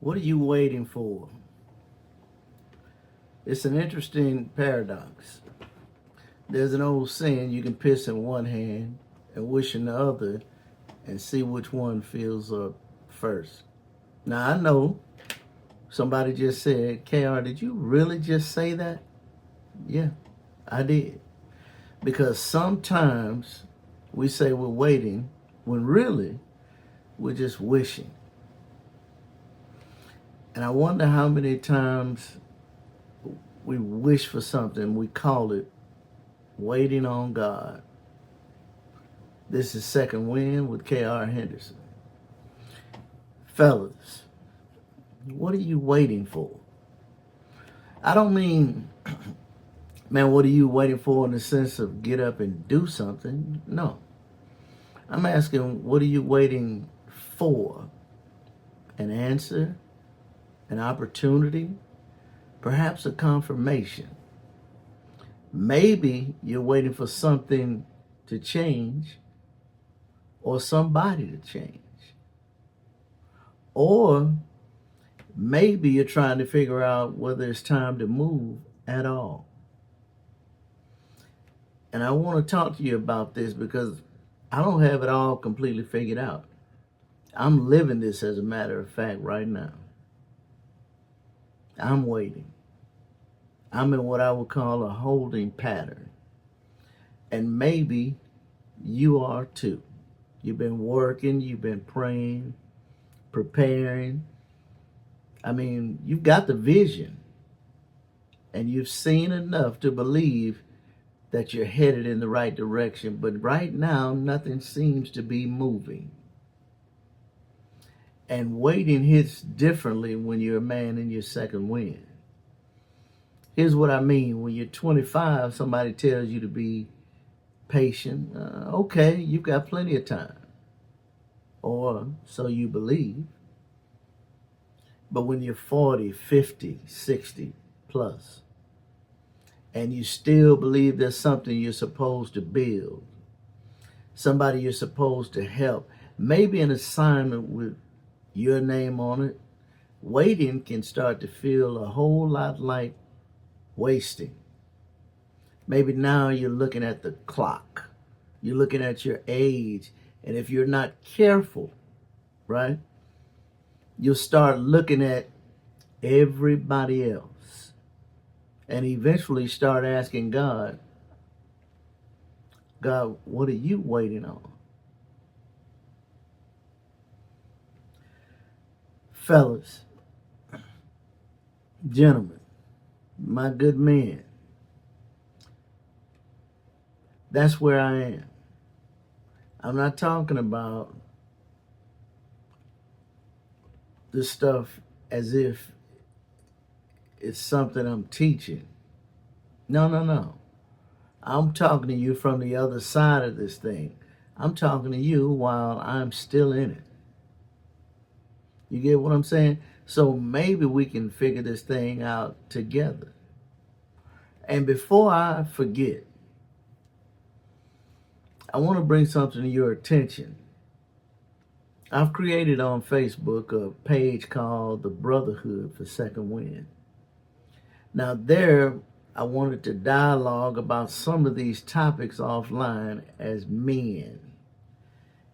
What are you waiting for? It's an interesting paradox. There's an old saying, you can piss in one hand and wish in the other and see which one fills up first. Now, I know somebody just said, KR, did you really just say that? Yeah, I did. Because sometimes we say we're waiting when really we're just wishing. And I wonder how many times we wish for something, we call it waiting on God. This is Second Wind with KR Henderson. Fellas, what are you waiting for? I don't mean, man, what are you waiting for in the sense of get up and do something? No. I'm asking, what are you waiting for? An answer? An opportunity? Perhaps a confirmation? Maybe you're waiting for something to change or somebody to change. Or maybe you're trying to figure out whether it's time to move at all. And I want to talk to you about this because I don't have it all completely figured out. I'm living this, as a matter of fact, right now. I'm waiting. I'm in what I would call a holding pattern. And maybe you are too. You've been working, you've been praying, preparing. I mean, you've got the vision and you've seen enough to believe that you're headed in the right direction. But right now, nothing seems to be moving. And waiting hits differently when you're a man in your second wind. Here's what I mean. When you're 25, somebody tells you to be patient. Okay, you've got plenty of time. Or so you believe. But when you're 40, 50, 60 plus, and you still believe there's something you're supposed to build, somebody you're supposed to help, maybe an assignment with your name on it, waiting can start to feel a whole lot like wasting. Maybe now you're looking at the clock, you're looking at your age, and if you're not careful, right, you'll start looking at everybody else and eventually start asking God, what are you waiting on? Fellas, gentlemen, my good men, that's where I am. I'm not talking about this stuff as if it's something I'm teaching. No, no, no. I'm talking to you from the other side of this thing. I'm talking to you while I'm still in it. You get what I'm saying? So maybe we can figure this thing out together. And before I forget, I want to bring something to your attention. I've created on Facebook a page called The Brotherhood for Second Wind. Now there, I wanted to dialogue about some of these topics offline as men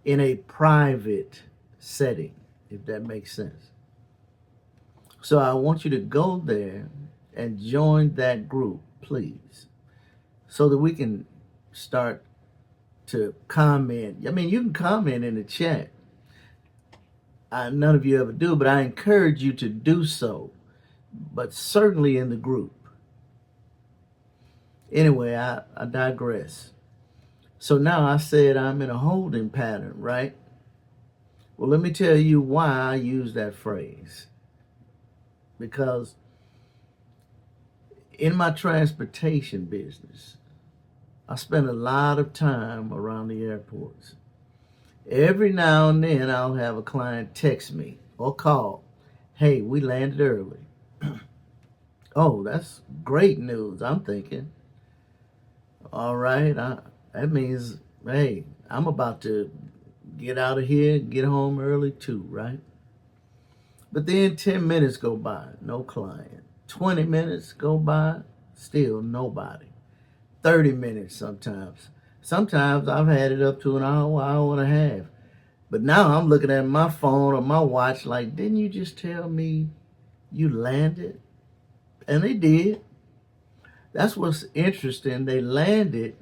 in a private setting, if that makes sense. So I want you to go there and join that group, please, so that we can start to comment. I mean, you can comment in the chat. None of you ever do, but I encourage you to do so, but certainly in the group. Anyway, I digress. So now I said I'm in a holding pattern, right? Well, let me tell you why I use that phrase. Because in my transportation business, I spend a lot of time around the airports. Every now and then I'll have a client text me or call, hey, we landed early. Oh, that's great news, I'm thinking. All right, that means, hey, I'm about to get out of here and get home early too, right? But then 10 minutes go by, no client. 20 minutes go by, still nobody. 30 minutes sometimes. Sometimes I've had it up to an hour, hour and a half. But now I'm looking at my phone or my watch like, didn't you just tell me you landed? And they did. That's what's interesting. They landed.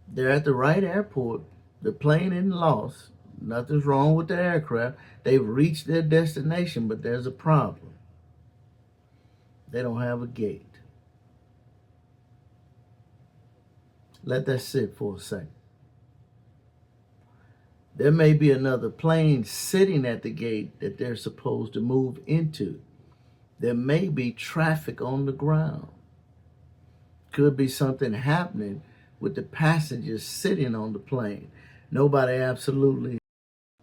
They're at the right airport. The plane isn't lost. Nothing's wrong with the aircraft. They've reached their destination, but there's a problem. They don't have a gate. Let that sit for a second. There may be another plane sitting at the gate that they're supposed to move into. There may be traffic on the ground. Could be something happening with the passengers sitting on the plane. Nobody absolutely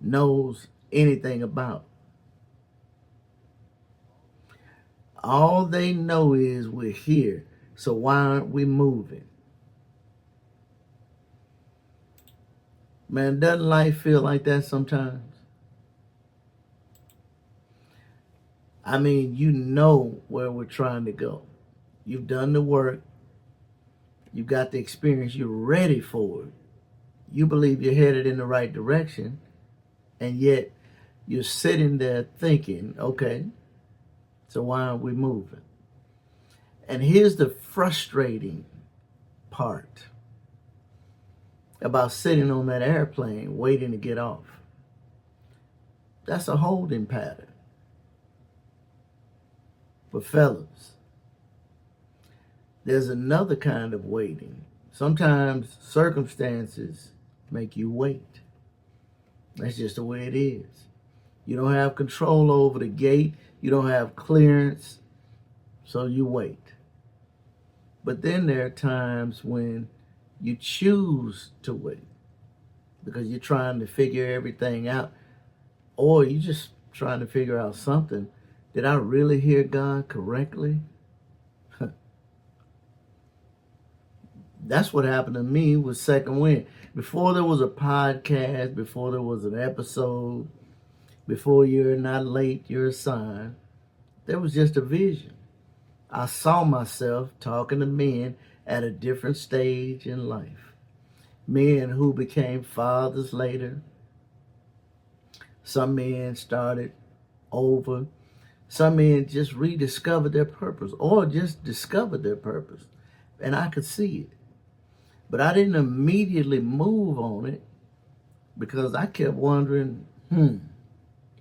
knows anything about. All they know is we're here, so why aren't we moving? Man, doesn't life feel like that sometimes? I mean, you know where we're trying to go. You've done the work. You've got the experience. You're ready for it. You believe you're headed in the right direction, and yet you're sitting there thinking, okay, so why aren't we moving? And here's the frustrating part about sitting on that airplane waiting to get off. That's a holding pattern. But fellas, there's another kind of waiting. Sometimes circumstances make you wait. That's just the way it is. You don't have control over the gate. You don't have clearance, so you wait. But then there are times when you choose to wait because you're trying to figure everything out, or you're just trying to figure out something. Did I really hear God correctly? That's what happened to me with Second Wind. Before there was a podcast, before there was an episode, before you're not late, you're a sign, there was just a vision. I saw myself talking to men at a different stage in life. Men who became fathers later. Some men started over. Some men just rediscovered their purpose or just discovered their purpose. And I could see it. But I didn't immediately move on it because I kept wondering,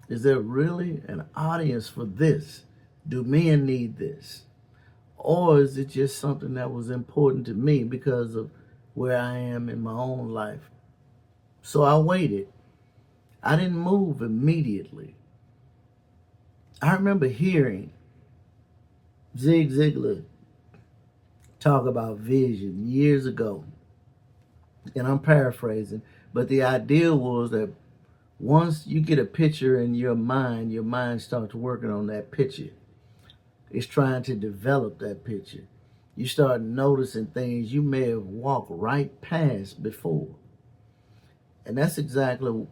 is there really an audience for this? Do men need this? Or is it just something that was important to me because of where I am in my own life? So I waited. I didn't move immediately. I remember hearing Zig Ziglar talk about vision years ago. And I'm paraphrasing, but the idea was that once you get a picture in your mind starts working on that picture. It's trying to develop that picture. You start noticing things you may have walked right past before. And that's exactly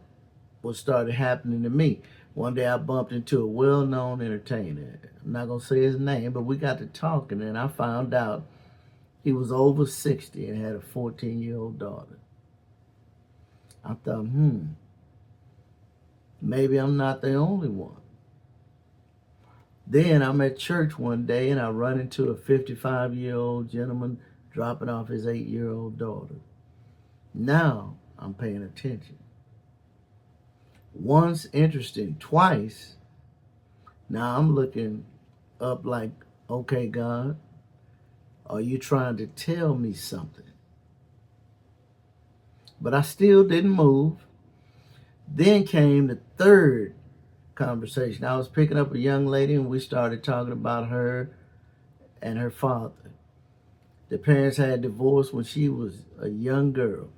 what started happening to me. One day I bumped into a well-known entertainer. I'm not going to say his name, but we got to talking, and I found out he was over 60 and had a 14-year-old daughter. I thought, maybe I'm not the only one. Then I'm at church one day and I run into a 55-year-old gentleman dropping off his 8-year-old daughter. Now I'm paying attention. Once interesting, twice, now I'm looking up like, okay, God, are you trying to tell me something? But I still didn't move. Then came the third conversation. I was picking up a young lady and we started talking about her and her father. The parents had divorced when she was a young girl.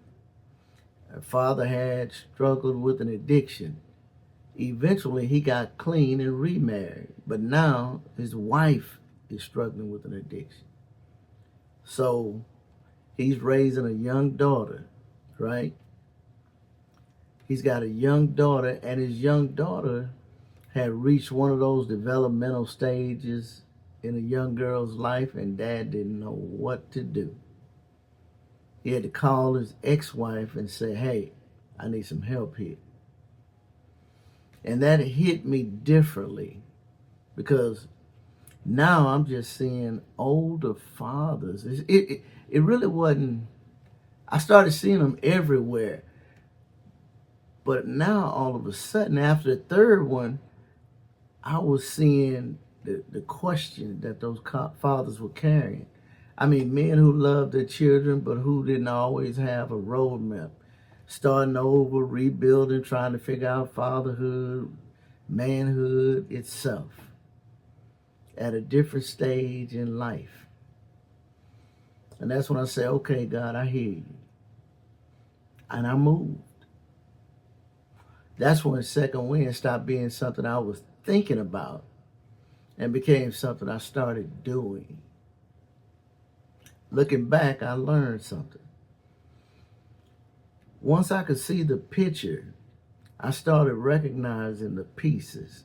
Her father had struggled with an addiction. Eventually he got clean and remarried, but now his wife is struggling with an addiction. So he's raising a young daughter, right? He's got a young daughter, and his young daughter had reached one of those developmental stages in a young girl's life, and dad didn't know what to do. He had to call his ex-wife and say, hey, I need some help here. And that hit me differently because now I'm just seeing older fathers. It really wasn't, I started seeing them everywhere. But now all of a sudden, after the third one, I was seeing the question that those fathers were carrying. I mean, men who loved their children, but who didn't always have a roadmap. Starting over, rebuilding, trying to figure out fatherhood, manhood itself at a different stage in life. And that's when I say, okay, God, I hear you. And I moved. That's when second wind stopped being something I was thinking about and became something I started doing. Looking back, I learned something. Once I could see the picture, I started recognizing the pieces.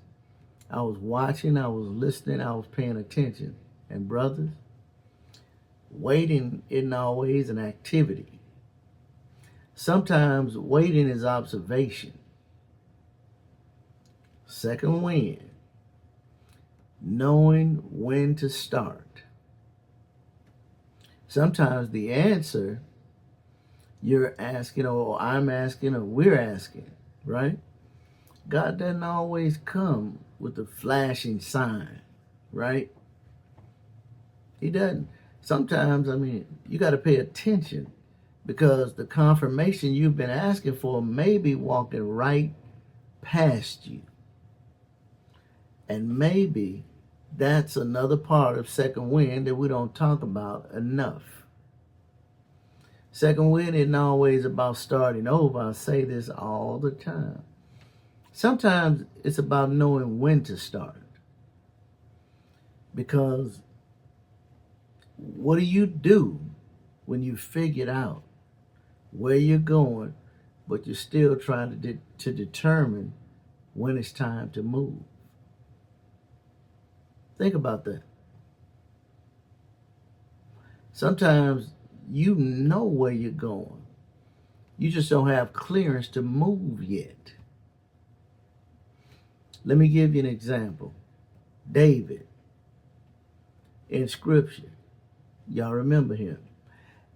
I was watching, I was listening, I was paying attention. And brothers, waiting isn't always an activity. Sometimes waiting is observation. Second wind, knowing when to start. Sometimes the answer you're asking, or I'm asking, or we're asking, right? God doesn't always come with a flashing sign, right? He doesn't. Sometimes, you got to pay attention because the confirmation you've been asking for may be walking right past you. And maybe that's another part of second wind that we don't talk about enough. Second wind isn't always about starting over. I say this all the time. Sometimes it's about knowing when to start. Because what do you do when you figured out where you're going, but you're still trying to determine when it's time to move? Think about that. Sometimes you know where you're going. You just don't have clearance to move yet. Let me give you an example. David, in Scripture, y'all remember him.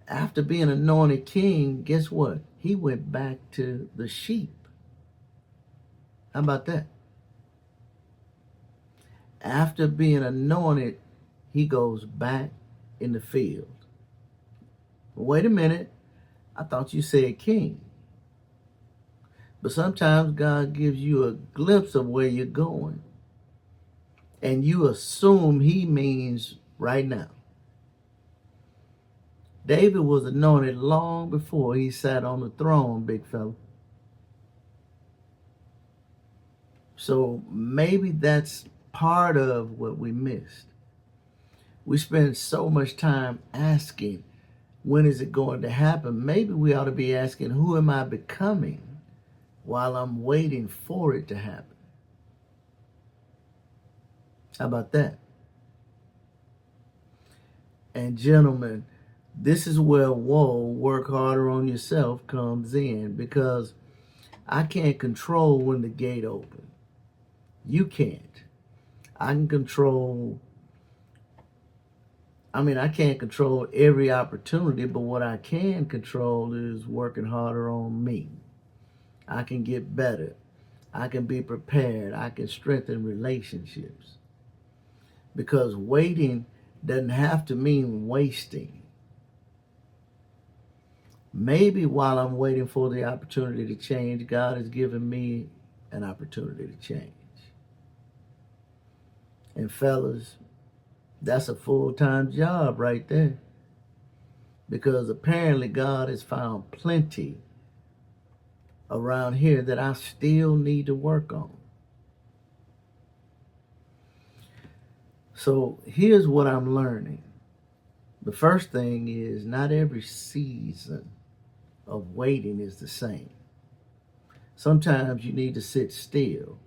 After being anointed king, guess what? He went back to the sheep. How about that? After being anointed, he goes back in the field. Wait a minute. I thought you said king. But sometimes God gives you a glimpse of where you're going. And you assume he means right now. David was anointed long before he sat on the throne, big fella. So maybe that's part of what we missed. We spend so much time asking, when is it going to happen? Maybe we ought to be asking, who am I becoming while I'm waiting for it to happen? How about that? And gentlemen, this is where work harder on yourself comes in, because I can't control when the gate opens. You can't. I can't control every opportunity, but what I can control is working harder on me. I can get better. I can be prepared. I can strengthen relationships. Because waiting doesn't have to mean wasting. Maybe while I'm waiting for the opportunity to change, God has given me an opportunity to change. And fellas, that's a full-time job right there. Because apparently God has found plenty around here that I still need to work on. So here's what I'm learning. The first thing is, not every season of waiting is the same. Sometimes you need to sit still.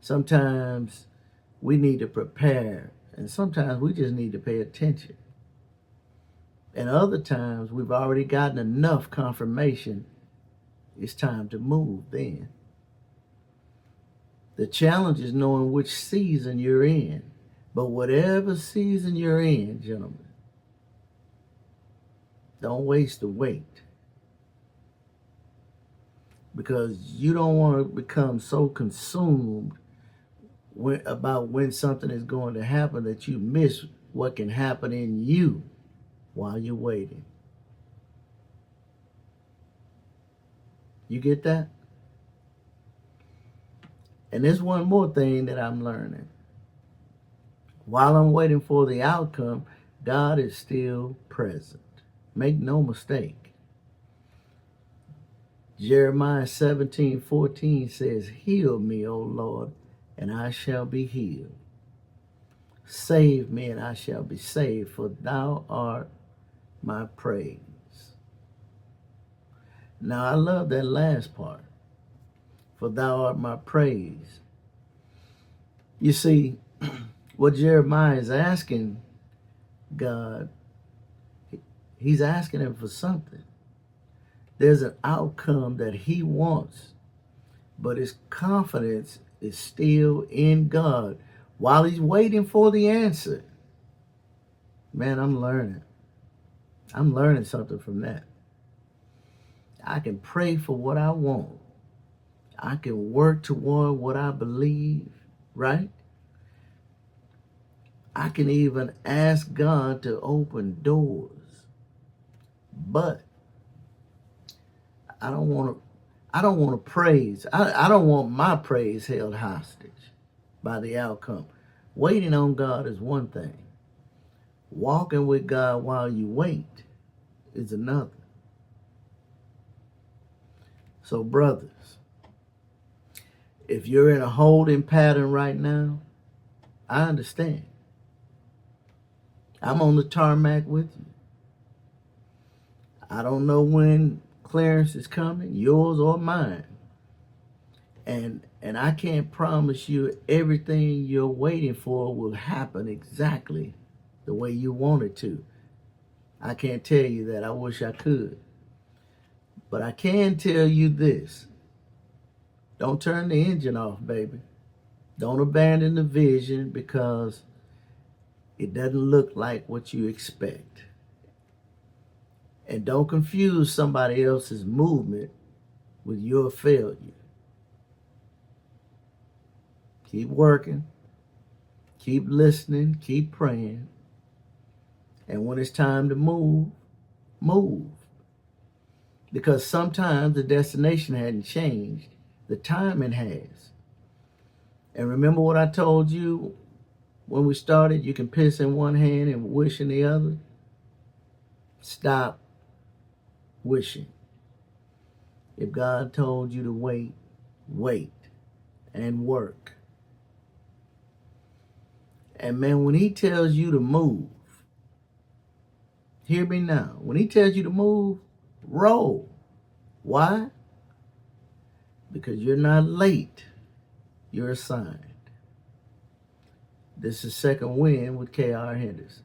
Sometimes we need to prepare, and sometimes we just need to pay attention. And other times we've already gotten enough confirmation. It's time to move then. The challenge is knowing which season you're in. But whatever season you're in, gentlemen, don't waste the wait. Because you don't want to become so consumed about when something is going to happen that you miss what can happen in you while you're waiting. You get that? And there's one more thing that I'm learning. While I'm waiting for the outcome, God is still present. Make no mistake. Jeremiah 17:14 says, "Heal me, O Lord, and I shall be healed. Save me, and I shall be saved, for thou art my praise." Now, I love that last part. For thou art my praise. You see, what Jeremiah is asking God, he's asking him for something. There's an outcome that he wants, but his confidence is still in God while he's waiting for the answer. Man, I'm learning. I'm learning something from that. I can pray for what I want. I can work toward what I believe, right? I can even ask God to open doors. But I don't want to praise. I don't want my praise held hostage by the outcome. Waiting on God is one thing. Walking with God while you wait is another. So, brothers, if you're in a holding pattern right now, I understand. I'm on the tarmac with you. I don't know when clearance is coming, yours or mine. And I can't promise you everything you're waiting for will happen exactly the way you want it to. I can't tell you that. I wish I could. But I can tell you this. Don't turn the engine off, baby. Don't abandon the vision because it doesn't look like what you expect. And don't confuse somebody else's movement with your failure. Keep working. Keep listening. Keep praying. And when it's time to move, move. Because sometimes the destination hadn't changed. The timing has. And remember what I told you when we started? You can piss in one hand and wish in the other. Stop wishing. If God told you to wait, wait and work. And man, when he tells you to move, hear me now. When he tells you to move, roll. Why? Because you're not late. You're assigned. This is Second Wind with K.R. Henderson.